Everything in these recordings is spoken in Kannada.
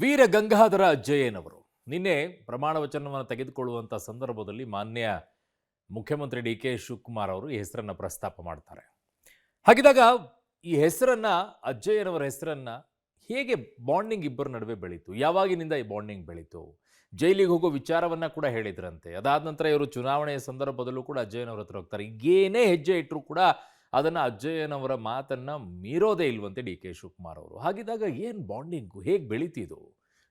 ವೀರ ಗಂಗಾಧರ ಅಜ್ಜಯ್ಯನವರು ನಿನ್ನೆ ಪ್ರಮಾಣ ವಚನವನ್ನು ತೆಗೆದುಕೊಳ್ಳುವಂಥ ಸಂದರ್ಭದಲ್ಲಿ ಮಾನ್ಯ ಮುಖ್ಯಮಂತ್ರಿ ಡಿ.ಕೆ. ಶಿವಕುಮಾರ್ ಅವರು ಈ ಹೆಸರನ್ನು ಪ್ರಸ್ತಾಪ ಮಾಡ್ತಾರೆ. ಹಾಗಿದ್ದಾಗ ಈ ಹೆಸರನ್ನ ಅಜ್ಜಯ್ಯನವರ ಹೆಸರನ್ನ ಹೇಗೆ ಬಾಂಡಿಂಗ್ ಇಬ್ಬರ ನಡುವೆ ಬೆಳೀತು? ಯಾವಾಗಿನಿಂದ ಈ ಬಾಂಡಿಂಗ್ ಬೆಳೀತು? ಜೈಲಿಗೆ ಹೋಗೋ ವಿಚಾರವನ್ನ ಕೂಡ ಹೇಳಿದ್ರಂತೆ. ಅದಾದ ನಂತರ ಇವರು ಚುನಾವಣೆಯ ಸಂದರ್ಭದಲ್ಲೂ ಕೂಡ ಅಜ್ಜಯ್ಯನವರ ಹತ್ರ ಹೋಗ್ತಾರೆ. ಏನೇ ಹೆಜ್ಜೆ ಇಟ್ಟರು ಕೂಡ ಅದನ್ನ ಅಜ್ಜಯ್ಯನವರ ಮಾತನ್ನ ಮೀರೋದೇ ಇಲ್ವಂತೆ ಡಿ.ಕೆ. ಶಿವಕುಮಾರ್ ಅವರು. ಹಾಗಿದ್ದಾಗ ಏನ್ ಬಾಂಡಿಂಗು, ಹೇಗೆ ಬೆಳೀತಿದು?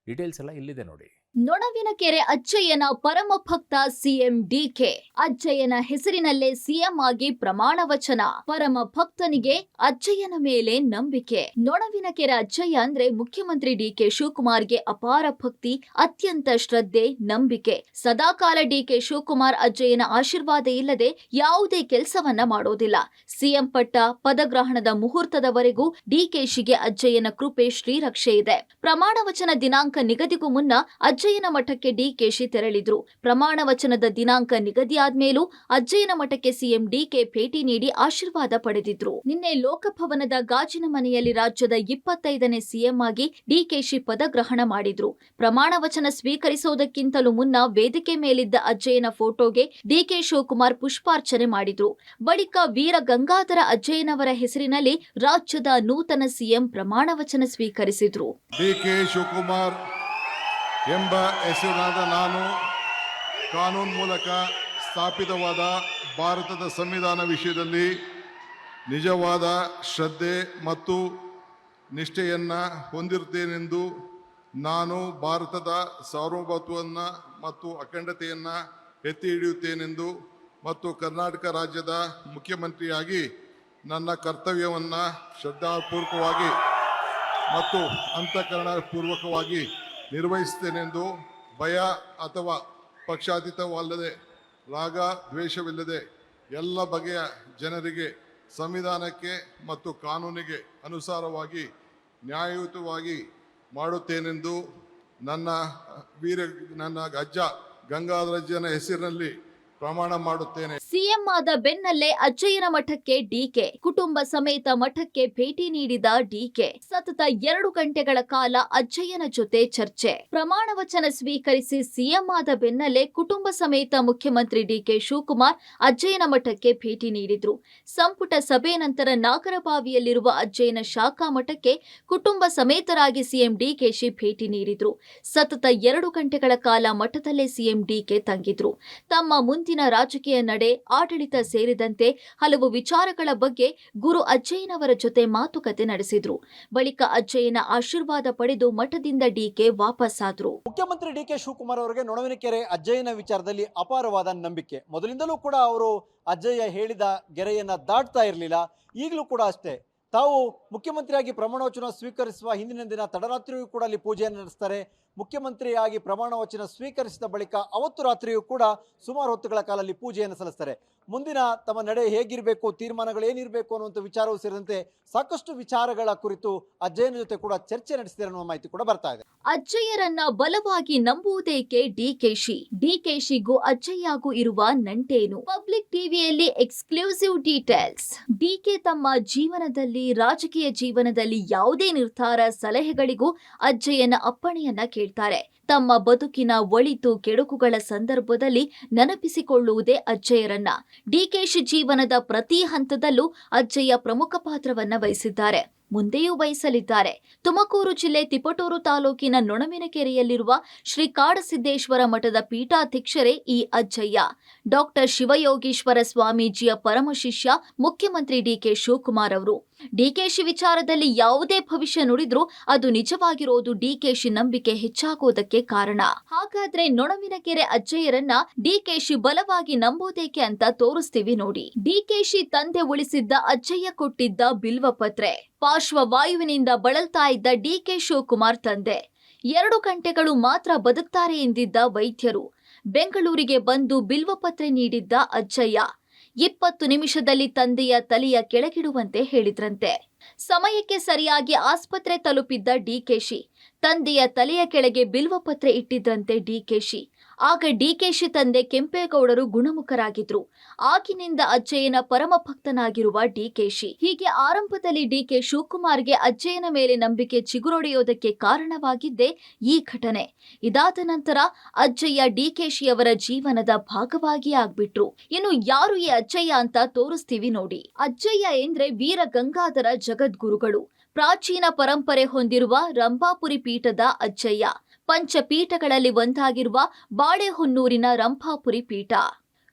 ಡೀಟೇಲ್ಸ್ ಎಲ್ಲ ಇಲ್ಲಿದೆ ನೋಡಿ. ನೊಣವಿನಕೆರೆ ಅಜ್ಜಯ್ಯನ ಪರಮ ಭಕ್ತ ಸಿಎಂ ಡಿಕೆ. ಅಜ್ಜಯ್ಯನ ಹೆಸರಿನಲ್ಲೇ ಸಿಎಂ ಆಗಿ ಪ್ರಮಾಣ ವಚನ. ಪರಮ ಭಕ್ತನಿಗೆ ಅಜ್ಜಯ್ಯನ ಮೇಲೆ ನಂಬಿಕೆ. ನೊಣವಿನಕೆರೆ ಅಜ್ಜಯ್ಯ ಅಂದ್ರೆ ಮುಖ್ಯಮಂತ್ರಿ ಡಿಕೆ ಶಿವಕುಮಾರ್ಗೆ ಅಪಾರ ಭಕ್ತಿ, ಅತ್ಯಂತ ಶ್ರದ್ಧೆ, ನಂಬಿಕೆ. ಸದಾಕಾಲ ಡಿಕೆ ಶಿವಕುಮಾರ್ ಅಜ್ಜಯ್ಯನ ಆಶೀರ್ವಾದ ಇಲ್ಲದೆ ಯಾವುದೇ ಕೆಲಸವನ್ನ ಮಾಡೋದಿಲ್ಲ. ಸಿಎಂ ಪಟ್ಟ ಪದಗ್ರಹಣದ ಮುಹೂರ್ತದವರೆಗೂ ಡಿಕೆಶಿಗೆ ಅಜ್ಜಯ್ಯನ ಕೃಪೆ ಶ್ರೀರಕ್ಷೆ ಇದೆ. ಪ್ರಮಾಣ ವಚನ ದಿನಾಂಕ ನಿಗದಿಗೂ ಮುನ್ನ ಅಜ್ಜಯ್ಯನ ಮಠಕ್ಕೆ ಡಿಕೆಶಿ ತೆರಳಿದ್ರು. ಪ್ರಮಾಣ ವಚನದ ದಿನಾಂಕ ನಿಗದಿಯಾದ್ಮೇಲೂ ಅಜ್ಜಯ್ಯನ ಮಠಕ್ಕೆ ಸಿಎಂ ಡಿಕೆ ಭೇಟಿ ನೀಡಿ ಆಶೀರ್ವಾದ ಪಡೆದಿದ್ರು. ನಿನ್ನೆ ಲೋಕಭವನದ ಗಾಜಿನ ಮನೆಯಲ್ಲಿ ರಾಜ್ಯದ 25ನೇ ಸಿಎಂ ಆಗಿ ಡಿಕೆಶಿ ಪದಗ್ರಹಣ ಮಾಡಿದ್ರು. ಪ್ರಮಾಣ ವಚನ ಸ್ವೀಕರಿಸುವುದಕ್ಕಿಂತಲೂ ಮುನ್ನ ವೇದಿಕೆ ಮೇಲಿದ್ದ ಅಜ್ಜಯ್ಯನ ಫೋಟೋಗೆ ಡಿಕೆ ಶಿವಕುಮಾರ್ ಪುಷ್ಪಾರ್ಚನೆ ಮಾಡಿದ್ರು. ಬಳಿಕ ವೀರ ಗಂಗಾಧರ ಅಜ್ಜಯ್ಯನವರ ಹೆಸರಿನಲ್ಲಿ ರಾಜ್ಯದ ನೂತನ ಸಿಎಂ ಪ್ರಮಾಣ ವಚನ ಸ್ವೀಕರಿಸಿದ್ರು. ಡಿ.ಕೆ. ಶಿವಕುಮಾರ್ ಎಂಬ ಹೆಸರಿನಾದ ನಾನು ಕಾನೂನು ಮೂಲಕ ಸ್ಥಾಪಿತವಾದ ಭಾರತದ ಸಂವಿಧಾನ ವಿಷಯದಲ್ಲಿ ನಿಜವಾದ ಶ್ರದ್ಧೆ ಮತ್ತು ನಿಷ್ಠೆಯನ್ನು ಹೊಂದಿರುತ್ತೇನೆಂದು, ನಾನು ಭಾರತದ ಸಾರ್ವಭೌಮತ್ವವನ್ನು ಮತ್ತು ಅಖಂಡತೆಯನ್ನು ಎತ್ತಿ ಹಿಡಿಯುತ್ತೇನೆಂದು ಮತ್ತು ಕರ್ನಾಟಕ ರಾಜ್ಯದ ಮುಖ್ಯಮಂತ್ರಿಯಾಗಿ ನನ್ನ ಕರ್ತವ್ಯವನ್ನು ಶ್ರದ್ಧಾಪೂರ್ವಕವಾಗಿ ಮತ್ತು ಅಂತಃಕರಣಪೂರ್ವಕವಾಗಿ ನಿರ್ವಹಿಸುತ್ತೇನೆಂದು, ಭಯ ಅಥವಾ ಪಕ್ಷಾತೀತವಲ್ಲದೆ, ರಾಗ ದ್ವೇಷವಿಲ್ಲದೆ ಎಲ್ಲ ಬಗೆಯ ಜನರಿಗೆ ಸಂವಿಧಾನಕ್ಕೆ ಮತ್ತು ಕಾನೂನಿಗೆ ಅನುಸಾರವಾಗಿ ನ್ಯಾಯಯುತವಾಗಿ ಮಾಡುತ್ತೇನೆಂದು ನನ್ನ ಅಜ್ಜ ಗಂಗಾಧರಜ್ಜನ ಹೆಸರಿನಲ್ಲಿ ಪ್ರಮಾಣ ಮಾಡುತ್ತೇನೆ. ಸಿಎಂ ಆದ ಬೆನ್ನಲ್ಲೇ ಅಜ್ಜಯ್ಯನ ಮಠಕ್ಕೆ ಡಿಕೆ. ಕುಟುಂಬ ಸಮೇತ ಮಠಕ್ಕೆ ಭೇಟಿ ನೀಡಿದ ಡಿಕೆ. ಸತತ 2 ಗಂಟೆಗಳ ಕಾಲ ಅಜ್ಜಯ್ಯನ ಜೊತೆ ಚರ್ಚೆ. ಪ್ರಮಾಣ ವಚನ ಸ್ವೀಕರಿಸಿ ಸಿಎಂ ಆದ ಬೆನ್ನಲ್ಲೇ ಕುಟುಂಬ ಸಮೇತ ಮುಖ್ಯಮಂತ್ರಿ ಡಿಕೆ ಶಿವಕುಮಾರ್ ಅಜ್ಜಯ್ಯನ ಮಠಕ್ಕೆ ಭೇಟಿ ನೀಡಿದ್ರು. ಸಂಪುಟ ಸಭೆ ನಂತರ ನಾಗರಬಾವಿಯಲ್ಲಿರುವ ಅಜ್ಜಯ್ಯನ ಶಾಖಾ ಮಠಕ್ಕೆ ಕುಟುಂಬ ಸಮೇತರಾಗಿ ಸಿಎಂ ಡಿಕೆಶಿ ಭೇಟಿ ನೀಡಿದ್ರು. ಸತತ 2 ಗಂಟೆಗಳ ಕಾಲ ಮಠದಲ್ಲೇ ಸಿಎಂ ಡಿಕೆ ತಂಗಿದ್ರು. ತಮ್ಮ ಮುಂದಿನ ರಾಜಕೀಯ ನಡೆ, ಆಡಳಿತ ಸೇರಿದಂತೆ ಹಲವು ವಿಚಾರಗಳ ಬಗ್ಗೆ ಗುರು ಅಜ್ಜಯ್ಯನವರ ಜೊತೆ ಮಾತುಕತೆ ನಡೆಸಿದ್ರು. ಬಳಿಕ ಅಜ್ಜಯ್ಯನ ಆಶೀರ್ವಾದ ಪಡೆದು ಮಠದಿಂದ ಡಿಕೆ ವಾಪಸ್ಸಾದ್ರು. ಮುಖ್ಯಮಂತ್ರಿ ಡಿ.ಕೆ. ಶಿವಕುಮಾರ್ ಅವರಿಗೆ ನೊಣವಿನಕೆರೆ ಅಜ್ಜಯ್ಯನ ವಿಚಾರದಲ್ಲಿ ಅಪಾರವಾದ ನಂಬಿಕೆ. ಮೊದಲಿಂದಲೂ ಕೂಡ ಅವರು ಅಜ್ಜಯ್ಯ ಹೇಳಿದ ಗೆರೆಯನ್ನ ದಾಟ್ತಾ ಇರಲಿಲ್ಲ. ಈಗಲೂ ಕೂಡ ಅಷ್ಟೇ. ತಾವು ಮುಖ್ಯಮಂತ್ರಿಯಾಗಿ ಪ್ರಮಾಣ ವಚನ ಸ್ವೀಕರಿಸುವ ಹಿಂದಿನ ದಿನ ತಡರಾತ್ರಿಯೂ ಕೂಡ ಅಲ್ಲಿ ಪೂಜೆಯನ್ನು ನಡೆಸ್ತಾರೆ. ಮುಖ್ಯಮಂತ್ರಿಯಾಗಿ ಪ್ರಮಾಣ ವಚನ ಸ್ವೀಕರಿಸಿದ ಬಳಿಕ ಅವತ್ತು ರಾತ್ರಿಯೂ ಕೂಡ ಸುಮಾರು ಹೊತ್ತುಗಳ ಕಾಲ ಅಲ್ಲಿ ಪೂಜೆಯನ್ನು ಸಲ್ಲಿಸ್ತಾರೆ. ಮುಂದಿನ ತಮ್ಮ ನಡೆ ಹೇಗಿರಬೇಕು, ತೀರ್ಮಾನಗಳು ಏನಿರಬೇಕು ಅನ್ನುವಂಥ ವಿಚಾರವೂ ಸೇರಿದಂತೆ ಸಾಕಷ್ಟು ವಿಚಾರಗಳ ಕುರಿತು ಅಜ್ಜಯ್ಯನ ಜೊತೆ ಕೂಡ ಚರ್ಚೆ ನಡೆಸಿದ್ದಾರೆ ಅನ್ನುವ ಮಾಹಿತಿ ಕೂಡ ಬರ್ತಾ ಇದೆ. ಅಜ್ಜಯ್ಯರನ್ನ ಬಲವಾಗಿ ನಂಬುವುದೇಕೆ ಡಿಕೆಶಿ? ಡಿಕೆಶಿಗೂ ಅಜ್ಜಯ್ಯಗೂ ಇರುವ ನಂಟೇನು? ಪಬ್ಲಿಕ್ ಟಿವಿಯಲ್ಲಿ ಎಕ್ಸ್ಕ್ಲೂಸಿವ್ ಡೀಟೇಲ್ಸ್. ಡಿಕೆ ತಮ್ಮ ಜೀವನದಲ್ಲಿ, ರಾಜಕೀಯ ಜೀವನದಲ್ಲಿ ಯಾವುದೇ ನಿರ್ಧಾರ, ಸಲಹೆಗಳಿಗೂ ಅಜ್ಜಯ್ಯನ ಅಪ್ಪಣೆಯನ್ನ ಕೇಳ್ತಾರೆ. ತಮ್ಮ ಬದುಕಿನ ಒಳಿತು ಕೆಡುಕುಗಳ ಸಂದರ್ಭದಲ್ಲಿ ನೆನಪಿಸಿಕೊಳ್ಳುವುದೇ ಅಜ್ಜಯ್ಯರನ್ನ. ಡಿಕೆಶಿ ಜೀವನದ ಪ್ರತಿ ಹಂತದಲ್ಲೂ ಅಜ್ಜಯ್ಯ ಪ್ರಮುಖ ಪಾತ್ರವನ್ನ ವಹಿಸಿದ್ದಾರೆ, ಮುಂದೆಯೂ ವಹಿಸಲಿದ್ದಾರೆ. ತುಮಕೂರು ಜಿಲ್ಲೆ ತಿಪಟೂರು ತಾಲೂಕಿನ ನೊಣವಿನಕೆರೆಯಲ್ಲಿರುವ ಶ್ರೀ ಕಾಡಸಿದ್ದೇಶ್ವರ ಮಠದ ಪೀಠಾಧ್ಯಕ್ಷರೇ ಈ ಅಜ್ಜಯ್ಯ. ಡಾಕ್ಟರ್ ಶಿವಯೋಗೀಶ್ವರ ಸ್ವಾಮೀಜಿಯ ಪರಮ ಶಿಷ್ಯ ಮುಖ್ಯಮಂತ್ರಿ ಡಿಕೆ ಶಿವಕುಮಾರ್ ಅವರು. ಡಿಕೆಶಿ ವಿಚಾರದಲ್ಲಿ ಯಾವುದೇ ಭವಿಷ್ಯ ನುಡಿದ್ರೂ ಅದು ನಿಜವಾಗಿರೋದು ಡಿಕೆಶಿ ನಂಬಿಕೆ ಹೆಚ್ಚಾಗೋದಕ್ಕೆ ಕಾರಣ. ಹಾಗಾದ್ರೆ ನೊಣವಿನಕೆರೆ ಅಜ್ಜಯ್ಯರನ್ನ ಡಿಕೆಶಿ ಬಲವಾಗಿ ನಂಬೋದೇಕೆ ಅಂತ ತೋರಿಸ್ತೀವಿ ನೋಡಿ. ಡಿಕೆಶಿ ತಂದೆ ಉಳಿಸಿದ್ದ ಅಜ್ಜಯ್ಯ ಕೊಟ್ಟಿದ್ದ ಬಿಲ್ವಪತ್ರೆ. ಪಾರ್ಶ್ವವಾಯುವಿನಿಂದ ಬಳಲ್ತಾ ಇದ್ದ ಡಿಕೆ ಶಿವಕುಮಾರ್ ತಂದೆ 2 ಗಂಟೆಗಳು ಮಾತ್ರ ಬದುಕ್ತಾರೆ ಎಂದಿದ್ದ ವೈದ್ಯರು ಬೆಂಗಳೂರಿಗೆ ಬಂದು ಬಿಲ್ವಪತ್ರೆ ನೀಡಿದ್ದ ಅಜ್ಜಯ್ಯ 20 ನಿಮಿಷದಲ್ಲಿ ತಂದೆಯ ತಲೆಯ ಕೆಳಗಿಡುವಂತೆ ಹೇಳಿದ್ರಂತೆ. ಸಮಯಕ್ಕೆ ಸರಿಯಾಗಿ ಆಸ್ಪತ್ರೆ ತಲುಪಿದ್ದ ಡಿಕೆಶಿ ತಂದೆಯ ತಲೆಯ ಕೆಳಗೆ ಬಿಲ್ವಪತ್ರೆ ಇಟ್ಟಿದ್ದಂತೆ ಡಿಕೆಶಿ. ಆಗ ಡಿಕೆಶಿ ತಂದೆ ಕೆಂಪೇಗೌಡರು ಗುಣಮುಖರಾಗಿದ್ರು. ಆಗಿನಿಂದ ಅಜ್ಜಯ್ಯನ ಪರಮ ಭಕ್ತನಾಗಿರುವ ಡಿಕೆಶಿ. ಹೀಗೆ ಆರಂಭದಲ್ಲಿ ಡಿಕೆ ಶಿವಕುಮಾರ್ಗೆ ಅಜ್ಜಯ್ಯನ ಮೇಲೆ ನಂಬಿಕೆ ಚಿಗುರೊಡೆಯೋದಕ್ಕೆ ಕಾರಣವಾಗಿದ್ದೇ ಈ ಘಟನೆ. ಇದಾದ ನಂತರ ಅಜ್ಜಯ್ಯ ಡಿಕೆಶಿಯವರ ಜೀವನದ ಭಾಗವಾಗಿ ಆಗ್ಬಿಟ್ರು. ಇನ್ನು ಯಾರು ಈ ಅಜ್ಜಯ್ಯ ಅಂತ ತೋರಿಸ್ತೀವಿ ನೋಡಿ. ಅಜ್ಜಯ್ಯ ಎಂದ್ರೆ ವೀರ ಗಂಗಾಧರ ಜಗದ್ಗುರುಗಳು. ಪ್ರಾಚೀನ ಪರಂಪರೆ ಹೊಂದಿರುವ ರಂಭಾಪುರಿ ಪೀಠದ ಅಜ್ಜಯ್ಯ. ಪಂಚಪೀಠಗಳಲ್ಲಿ ಒಂದಾಗಿರುವ ಬಾಳೆಹೊನ್ನೂರಿನ ರಂಭಾಪುರಿ ಪೀಠ.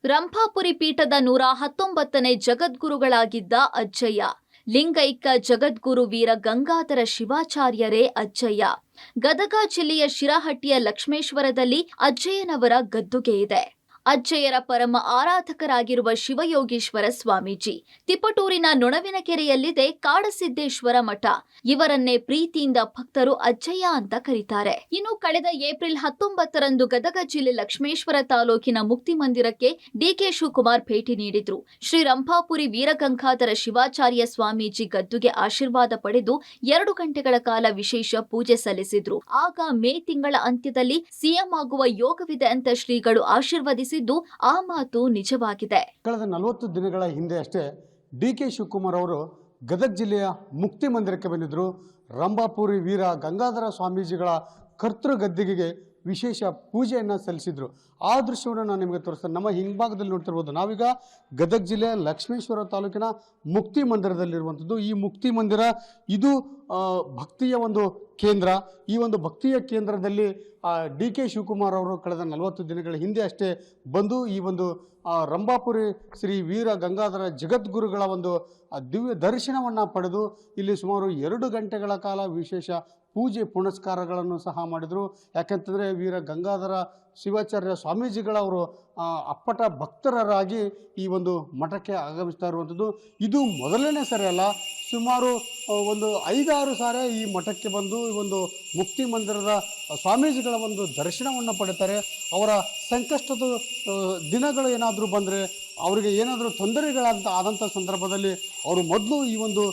ರಂಭಾಪುರಿ ಪೀಠದ 119ನೇ ಜಗದ್ಗುರುಗಳಾಗಿದ್ದ ಅಜ್ಜಯ್ಯ. ಲಿಂಗೈಕ್ಯ ಜಗದ್ಗುರು ವೀರ ಗಂಗಾಧರ ಶಿವಾಚಾರ್ಯರೇ ಅಜ್ಜಯ್ಯ. ಗದಗ ಜಿಲ್ಲೆಯ ಶಿರಹಟ್ಟಿಯ ಲಕ್ಷ್ಮೇಶ್ವರದಲ್ಲಿ ಅಜ್ಜಯ್ಯನವರ ಗದ್ದುಗೆ ಇದೆ. ಅಜ್ಜಯ್ಯರ ಪರಮ ಆರಾಧಕರಾಗಿರುವ ಶಿವಯೋಗೀಶ್ವರ ಸ್ವಾಮೀಜಿ. ತಿಪಟೂರಿನ ನೊಣವಿನಕೆರೆಯಲ್ಲಿದೆ ಕಾಡಸಿದ್ದೇಶ್ವರ ಮಠ. ಇವರನ್ನೇ ಪ್ರೀತಿಯಿಂದ ಭಕ್ತರು ಅಜ್ಜಯ್ಯ ಅಂತ ಕರೀತಾರೆ. ಇನ್ನು ಕಳೆದ ಏಪ್ರಿಲ್ 19ರಂದು ಗದಗ ಜಿಲ್ಲೆ ಲಕ್ಷ್ಮೇಶ್ವರ ತಾಲೂಕಿನ ಮುಕ್ತಿ ಮಂದಿರಕ್ಕೆ ಡಿಕೆ ಶಿವಕುಮಾರ್ ಭೇಟಿ ನೀಡಿದ್ರು. ಶ್ರೀ ರಂಭಾಪುರಿ ವೀರಗಂಗಾಧರ ಶಿವಾಚಾರ್ಯ ಸ್ವಾಮೀಜಿ ಗದ್ದುಗೆ ಆಶೀರ್ವಾದ ಪಡೆದು 2 ಗಂಟೆಗಳ ಕಾಲ ವಿಶೇಷ ಪೂಜೆ ಸಲ್ಲಿಸಿದ್ರು. ಆಗ ಮೇ ತಿಂಗಳ ಅಂತ್ಯದಲ್ಲಿ ಸಿಎಂ ಆಗುವ ಯೋಗವಿದೆ ಅಂತ ಶ್ರೀಗಳು ಆಶೀರ್ವದಿಸಿದ್ದು ಆ ಮಾತು ನಿಜವಾಗಿದೆ. ಕಳೆದ 40 ದಿನಗಳ ಹಿಂದೆ ಅಷ್ಟೇ ಡಿಕೆ ಶಿವಕುಮಾರ್ ಅವರು ಗದಗ ಜಿಲ್ಲೆಯ ಮುಕ್ತಿ ಮಂದಿರಕ್ಕೆ ಬಂದಿದ್ದರು. ರಂಭಾಪುರಿ ವೀರ ಗಂಗಾಧರ ಸ್ವಾಮೀಜಿಗಳ ಕರ್ತೃ ಗದ್ದಿಗೆಗೆ ವಿಶೇಷ ಪೂಜೆಯನ್ನು ಸಲ್ಲಿಸಿದರು. ಆ ದೃಶ್ಯವನ್ನು ನಾನು ನಿಮಗೆ ತೋರಿಸ್ತೇನೆ. ನಮ್ಮ ಹಿಂಭಾಗದಲ್ಲಿ ನೋಡ್ತಿರ್ಬೋದು. ನಾವೀಗ ಗದಗ ಜಿಲ್ಲೆಯ ಲಕ್ಷ್ಮೇಶ್ವರ ತಾಲೂಕಿನ ಮುಕ್ತಿ ಮಂದಿರದಲ್ಲಿರುವಂಥದ್ದು. ಈ ಮುಕ್ತಿ ಮಂದಿರ ಇದು ಭಕ್ತಿಯ ಒಂದು ಕೇಂದ್ರ. ಈ ಒಂದು ಭಕ್ತಿಯ ಕೇಂದ್ರದಲ್ಲಿ ಡಿಕೆ ಶಿವಕುಮಾರ್ ಅವರು ಕಳೆದ 40 ದಿನಗಳ ಹಿಂದೆ ಅಷ್ಟೇ ಬಂದು ಈ ಒಂದು ರಂಭಾಪುರಿ ಶ್ರೀ ವೀರ ಗಂಗಾಧರ ಜಗದ್ಗುರುಗಳ ಒಂದು ದಿವ್ಯ ದರ್ಶನವನ್ನು ಪಡೆದು ಇಲ್ಲಿ ಸುಮಾರು 2 ಗಂಟೆಗಳ ಕಾಲ ವಿಶೇಷ ಪೂಜೆ ಪುನಸ್ಕಾರಗಳನ್ನು ಸಹ ಮಾಡಿದರು. ಯಾಕೆಂತಂದರೆ ವೀರ ಗಂಗಾಧರ ಶಿವಾಚಾರ್ಯ ಸ್ವಾಮೀಜಿಗಳವರು ಅಪ್ಪಟ ಭಕ್ತರಾಗಿ ಈ ಒಂದು ಮಠಕ್ಕೆ ಆಗಮಿಸ್ತಾ ಇರುವಂಥದ್ದು. ಇದು ಮೊದಲನೇ ಸರಿ ಅಲ್ಲ, ಸುಮಾರು ಒಂದು 5-6 ಸಾರಿ ಈ ಮಠಕ್ಕೆ ಬಂದು ಈ ಒಂದು ಮುಕ್ತಿ ಮಂದಿರದ ಸ್ವಾಮೀಜಿಗಳ ಒಂದು ದರ್ಶನವನ್ನು ಪಡಿತಾರೆ. ಅವರ ಸಂಕಷ್ಟದ ದಿನಗಳು ಏನಾದರೂ ಬಂದರೆ, ಅವರಿಗೆ ಏನಾದರೂ ಆದಂಥ ಸಂದರ್ಭದಲ್ಲಿ ಅವರು ಮೊದಲು ಈ ಒಂದು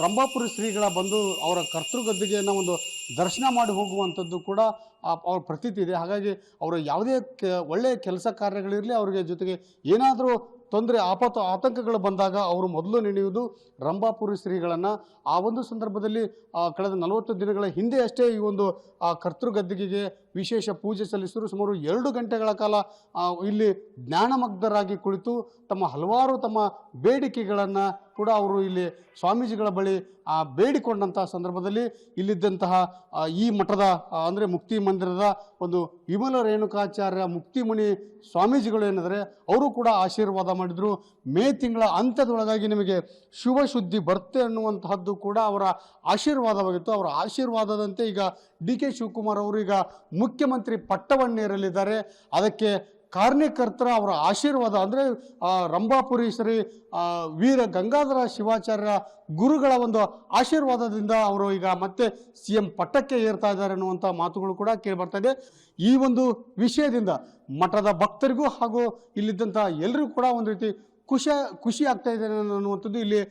ರಂಭಾಪುರಿ ಶ್ರೀಗಳ ಬಂದು ಅವರ ಕರ್ತೃಗದ್ದಿಗೆಯನ್ನು ಒಂದು ದರ್ಶನ ಮಾಡಿ ಹೋಗುವಂಥದ್ದು ಕೂಡ ಅವ್ರ ಪ್ರತೀತಿ ಇದೆ. ಹಾಗಾಗಿ ಅವರು ಯಾವುದೇ ಒಳ್ಳೆಯ ಕೆಲಸ ಕಾರ್ಯಗಳಿರಲಿ, ಅವರಿಗೆ ಜೊತೆಗೆ ಏನಾದರೂ ತೊಂದರೆ ಆತಂಕಗಳು ಬಂದಾಗ ಅವರು ಮೊದಲು ನೆನೆಯುವುದು ರಂಭಾಪುರಿ ಶ್ರೀಗಳನ್ನು. ಆ ಒಂದು ಸಂದರ್ಭದಲ್ಲಿ ಕಳೆದ 40 ದಿನಗಳ ಹಿಂದೆ ಅಷ್ಟೇ ಈ ಒಂದು ಕರ್ತೃಗದ್ದಿಗೆಗೆ ವಿಶೇಷ ಪೂಜೆ ಸಲ್ಲಿಸಿದರು. ಸುಮಾರು 2 ಗಂಟೆಗಳ ಕಾಲ ಇಲ್ಲಿ ಜ್ಞಾನಮಗ್ಧರಾಗಿ ಕುಳಿತು ಹಲವಾರು ತಮ್ಮ ಬೇಡಿಕೆಗಳನ್ನು ಕೂಡ ಅವರು ಇಲ್ಲಿ ಸ್ವಾಮೀಜಿಗಳ ಬಳಿ ಬೇಡಿಕೊಂಡಂಥ ಸಂದರ್ಭದಲ್ಲಿ ಇಲ್ಲಿದ್ದಂತಹ ಈ ಮಠದ ಅಂದರೆ ಮುಕ್ತಿ ಮಂದಿರದ ಒಂದು ವಿಮಲ ರೇಣುಕಾಚಾರ್ಯ ಮುಕ್ತಿಮುನಿ ಸ್ವಾಮೀಜಿಗಳು ಏನಾದರೆ ಅವರು ಕೂಡ ಆಶೀರ್ವಾದ ಮಾಡಿದರು. ಮೇ ತಿಂಗಳ ಅಂತ್ಯದೊಳಗಾಗಿ ನಿಮಗೆ ಶುಭ ಸುದ್ದಿ ಬರುತ್ತೆ ಅನ್ನುವಂತಹದ್ದು ಕೂಡ ಅವರ ಆಶೀರ್ವಾದವಾಗಿತ್ತು. ಅವರ ಆಶೀರ್ವಾದದಂತೆ ಈಗ ಡಿಕೆ ಶಿವಕುಮಾರ್ ಅವರು ಈಗ ಮುಖ್ಯಮಂತ್ರಿ ಪಟ್ಟವನ್ನೇರಲಿದ್ದಾರೆ. ಅದಕ್ಕೆ ಕಾರಣಕರ್ತರ ಅವರ ಆಶೀರ್ವಾದ ಅಂದರೆ ರಂಭಾಪುರಿ ಶ್ರೀ ವೀರ ಗಂಗಾಧರ ಶಿವಾಚಾರ್ಯ ಗುರುಗಳ ಒಂದು ಆಶೀರ್ವಾದದಿಂದ ಅವರು ಈಗ ಮತ್ತೆ CM ಪಟ್ಟಕ್ಕೆ ಏರ್ತಾ ಇದ್ದಾರೆ ಅನ್ನುವಂಥ ಮಾತುಗಳು ಕೂಡ ಕೇಳಿಬರ್ತಾ ಇದೆ. ಈ ಒಂದು ವಿಷಯದಿಂದ ಮಠದ ಭಕ್ತರಿಗೂ ಹಾಗೂ ಇಲ್ಲಿದ್ದಂಥ ಎಲ್ಲರಿಗೂ ಕೂಡ ಒಂದು ರೀತಿ ಖುಷಿ ಆಗ್ತಾ ಇದೆ ಅನ್ನುವಂಥದ್ದು ಇಲ್ಲಿ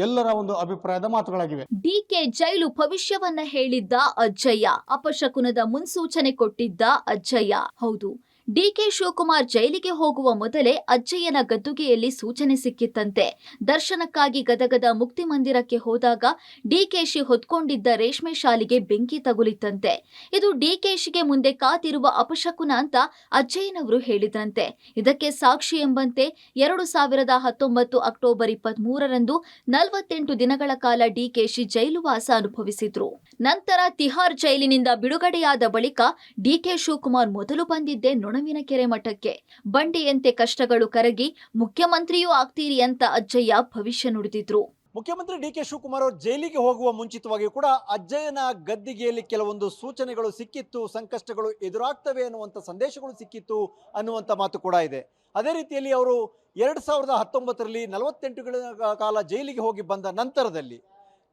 ಎಲ್ಲರ ಒಂದು ಅಭಿಪ್ರಾಯದ ಮಾತುಗಳಾಗಿವೆ. ಡಿಕೆ ಜೈಲು ಭವಿಷ್ಯವನ್ನ ಹೇಳಿದ್ದ ಅಜ್ಜಯ್ಯ. ಅಪಶಕುನದ ಮುನ್ಸೂಚನೆ ಕೊಟ್ಟಿದ್ದ ಅಜ್ಜಯ್ಯ. ಹೌದು, ಡಿಕೆ ಶಿವಕುಮಾರ್ ಜೈಲಿಗೆ ಹೋಗುವ ಮೊದಲೇ ಅಜ್ಜಯ್ಯನ ಗದ್ದುಗೆಯಲ್ಲಿ ಸೂಚನೆ ಸಿಕ್ಕಿತ್ತಂತೆ. ದರ್ಶನಕ್ಕಾಗಿ ಗದಗದ ಮುಕ್ತಿ ಮಂದಿರಕ್ಕೆ ಹೋದಾಗ ಡಿಕೆಶಿ ಹೊತ್ಕೊಂಡಿದ್ದ ರೇಷ್ಮೆ ಶಾಲಿಗೆ ಬೆಂಕಿ ತಗುಲಿತ್ತಂತೆ. ಇದು ಡಿಕೆಶಿಗೆ ಮುಂದೆ ಕಾದಿರುವ ಅಪಶಕುನ ಅಂತ ಅಜ್ಜಯ್ಯನವರು ಹೇಳಿದ್ರಂತೆ. ಇದಕ್ಕೆ ಸಾಕ್ಷಿ ಎಂಬಂತೆ 2019 ಅಕ್ಟೋಬರ್ 23ರಂದು 48 ದಿನಗಳ ಕಾಲ ಡಿಕೆಶಿ ಜೈಲುವಾಸ ಅನುಭವಿಸಿದ್ರು. ನಂತರ ತಿಹಾರ್ ಜೈಲಿನಿಂದ ಬಿಡುಗಡೆಯಾದ ಬಳಿಕ ಡಿಕೆ ಶಿವಕುಮಾರ್ ಮೊದಲು ಬಂದಿದ್ದೆ ನೊಣವಿನಕೆರೆ ಮಠಕ್ಕೆ. ಬಂಡೆಯಂತೆ ಕಷ್ಟಗಳು ಕರಗಿ ಮುಖ್ಯಮಂತ್ರಿಯೂ ಆಗ್ತೀರಿ ಅಂತ ಅಜ್ಜಯ್ಯ ಭವಿಷ್ಯ ನುಡಿದಿದ್ರು. ಮುಖ್ಯಮಂತ್ರಿ ಡಿಕೆ ಶಿವಕುಮಾರ್ ಅವರು ಜೈಲಿಗೆ ಹೋಗುವ ಮುಂಚಿತವಾಗಿ ಕೂಡ ಅಜ್ಜಯ್ಯನ ಗದ್ದಿಗೆಯಲ್ಲಿ ಕೆಲವೊಂದು ಸೂಚನೆಗಳು ಸಿಕ್ಕಿತ್ತು, ಸಂಕಷ್ಟಗಳು ಎದುರಾಗ್ತವೆ ಅನ್ನುವಂಥ ಸಂದೇಶಗಳು ಸಿಕ್ಕಿತ್ತು ಅನ್ನುವಂಥ ಮಾತು ಕೂಡ ಇದೆ. ಅದೇ ರೀತಿಯಲ್ಲಿ ಅವರು 2019ರಲ್ಲಿ 48 ಕಾಲ ಜೈಲಿಗೆ ಹೋಗಿ ಬಂದ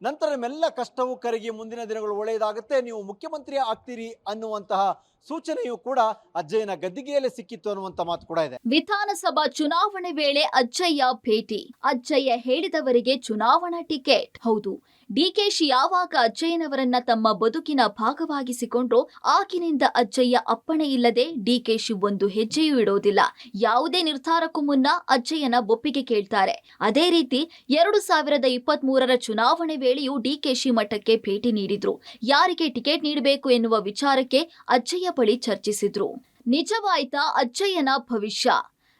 ನಂತರ ನಿಮ್ಮೆಲ್ಲ ಕಷ್ಟವೂ ಕರಗಿ ಮುಂದಿನ ದಿನಗಳು ಒಳ್ಳೆಯದಾಗುತ್ತೆ, ನೀವು ಮುಖ್ಯಮಂತ್ರಿ ಆಗ್ತೀರಿ ಅನ್ನುವಂತಹ ಸೂಚನೆಯೂ ಕೂಡ ಅಜ್ಜಯ್ಯನ ಗದ್ದಿಗೆಯಲ್ಲೇ ಸಿಕ್ಕಿತ್ತು ಅನ್ನುವಂತ ಮಾತು ಕೂಡ ಇದೆ. ವಿಧಾನಸಭಾ ಚುನಾವಣೆ ವೇಳೆ ಅಜ್ಜಯ್ಯ ಭೇಟಿ. ಅಜ್ಜಯ್ಯ ಹೇಳಿದವರಿಗೆ ಚುನಾವಣಾ ಟಿಕೆಟ್. ಹೌದು, ಡಿಕೆಶಿ ಯಾವಾಗ ಅಜ್ಜಯ್ಯನವರನ್ನ ತಮ್ಮ ಬದುಕಿನ ಭಾಗವಾಗಿಸಿಕೊಂಡ್ರೋ ಆಗಿನಿಂದ ಅಜ್ಜಯ್ಯ ಅಪ್ಪಣೆ ಇಲ್ಲದೆ ಡಿಕೆಶಿ ಒಂದು ಹೆಜ್ಜೆಯೂ ಇಡೋದಿಲ್ಲ. ಯಾವುದೇ ನಿರ್ಧಾರಕ್ಕೂ ಮುನ್ನ ಅಜ್ಜಯ್ಯನ ಒಪ್ಪಿಗೆ ಕೇಳ್ತಾರೆ. ಅದೇ ರೀತಿ 2023ರ ಚುನಾವಣೆ ವೇಳೆಯೂ ಡಿಕೆಶಿ ಮಠಕ್ಕೆ ಭೇಟಿ ನೀಡಿದ್ರು. ಯಾರಿಗೆ ಟಿಕೆಟ್ ನೀಡಬೇಕು ಎನ್ನುವ ವಿಚಾರಕ್ಕೆ ಅಜ್ಜಯ್ಯ ಬಳಿ ಚರ್ಚಿಸಿದ್ರು. ನಿಜವಾಯ್ತಾ ಅಜ್ಜಯ್ಯನ ಭವಿಷ್ಯ?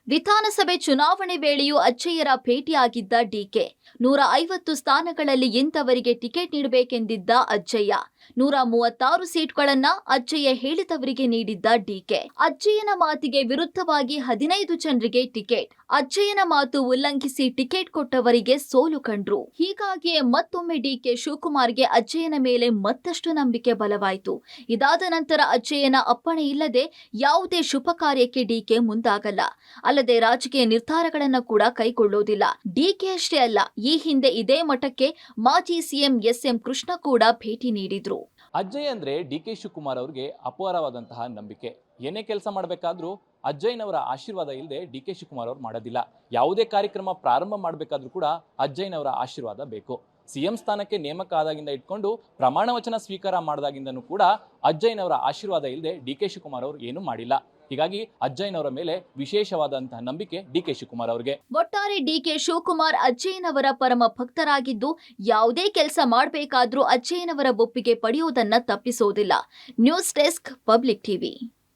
ವಿಧಾನಸಭೆ ಚುನಾವಣೆ ವೇಳೆಯೂ ಅಜ್ಜಯ್ಯರ ಭೇಟಿಯಾಗಿದ್ದ ಡಿಕೆ. 150 ಸ್ಥಾನಗಳಲ್ಲಿ ಇಂಥವರಿಗೆ ಟಿಕೆಟ್ ನೀಡಬೇಕೆಂದಿದ್ದ ಅಜ್ಜಯ್ಯ. 136 ಸೀಟ್ಗಳನ್ನ ಅಜ್ಜಯ್ಯ ಹೇಳಿದವರಿಗೆ ನೀಡಿದ್ದ ಡಿಕೆ. ಅಜ್ಜಯ್ಯನ ಮಾತಿಗೆ ವಿರುದ್ಧವಾಗಿ 15 ಜನರಿಗೆ ಟಿಕೆಟ್. ಅಜ್ಜಯ್ಯನ ಮಾತು ಉಲ್ಲಂಘಿಸಿ ಟಿಕೆಟ್ ಕೊಟ್ಟವರಿಗೆ ಸೋಲು ಕಂಡ್ರು. ಹೀಗಾಗಿಯೇ ಮತ್ತೊಮ್ಮೆ ಡಿಕೆ ಶಿವಕುಮಾರ್ಗೆ ಅಜ್ಜಯ್ಯನ ಮೇಲೆ ಮತ್ತಷ್ಟು ನಂಬಿಕೆ ಬಲವಾಯಿತು. ಇದಾದ ನಂತರ ಅಜ್ಜಯ್ಯನ ಅಪ್ಪಣೆ ಇಲ್ಲದೆ ಯಾವುದೇ ಶುಭ ಕಾರ್ಯಕ್ಕೆ ಡಿಕೆ ಮುಂದಾಗಲ್ಲ. ಅಲ್ಲದೆ ರಾಜಕೀಯ ನಿರ್ಧಾರಗಳನ್ನ ಕೂಡ ಕೈಗೊಳ್ಳೋದಿಲ್ಲ. ಡಿಕೆ ಅಷ್ಟೇ ಅಲ್ಲ, ಈ ಹಿಂದೆ ಇದೇ ಮಠಕ್ಕೆ ಮಾಜಿ ಸಿಎಂ ಎಸ್.ಎಂ. ಕೃಷ್ಣ ಕೂಡ ಭೇಟಿ ನೀಡಿದ್ರು. ಅಜ್ಜಯ್ಯ ಅಂದ್ರೆ ಡಿ.ಕೆ. ಶಿವಕುಮಾರ್ ಅವರಿಗೆ ಅಪಾರವಾದಂತಹ ನಂಬಿಕೆ. ಏನೇ ಕೆಲಸ ಮಾಡಬೇಕಾದ್ರೂ ಅಜ್ಜಯ್ಯನವರ ಆಶೀರ್ವಾದ ಇಲ್ಲದೆ ಡಿ.ಕೆ. ಶಿವಕುಮಾರ್ ಅವರು ಮಾಡೋದಿಲ್ಲ. ಯಾವುದೇ ಕಾರ್ಯಕ್ರಮ ಪ್ರಾರಂಭ ಮಾಡಬೇಕಾದ್ರೂ ಕೂಡ ಅಜ್ಜಯ್ಯನವರ ಆಶೀರ್ವಾದ ಬೇಕು. ಸಿಎಂ ಸ್ಥಾನಕ್ಕೆ ನೇಮಕ ಆದಾಗಿಂದ ಇಟ್ಕೊಂಡು ಪ್ರಮಾಣ ವಚನ ಸ್ವೀಕಾರ ಮಾಡಿದಾಗಿಂದನೂ ಕೂಡ ಅಜ್ಜಯ್ಯನವರ ಆಶೀರ್ವಾದ ಇಲ್ಲದೆ ಡಿ.ಕೆ. ಶಿವಕುಮಾರ್ ಅವರು ಏನೂ ಮಾಡಿಲ್ಲ. ಹೀಗಾಗಿ ಅಜ್ಜಯ್ಯನವರ ಮೇಲೆ ವಿಶೇಷವಾದಂತಹ ನಂಬಿಕೆ ಡಿ.ಕೆ. ಶಿವಕುಮಾರ್ ಅವರಿಗೆ. ಒಟ್ಟಾರೆ ಡಿ.ಕೆ. ಶಿವಕುಮಾರ್ ಅಜ್ಜಯ್ಯನವರ ಪರಮ ಭಕ್ತರಾಗಿದ್ದು ಯಾವುದೇ ಕೆಲಸ ಮಾಡಬೇಕಾದ್ರೂ ಅಜ್ಜಯ್ಯನವರ ಒಪ್ಪಿಗೆ ಪಡೆಯುವುದನ್ನ ತಪ್ಪಿಸೋದಿಲ್ಲ. News desk, public TV.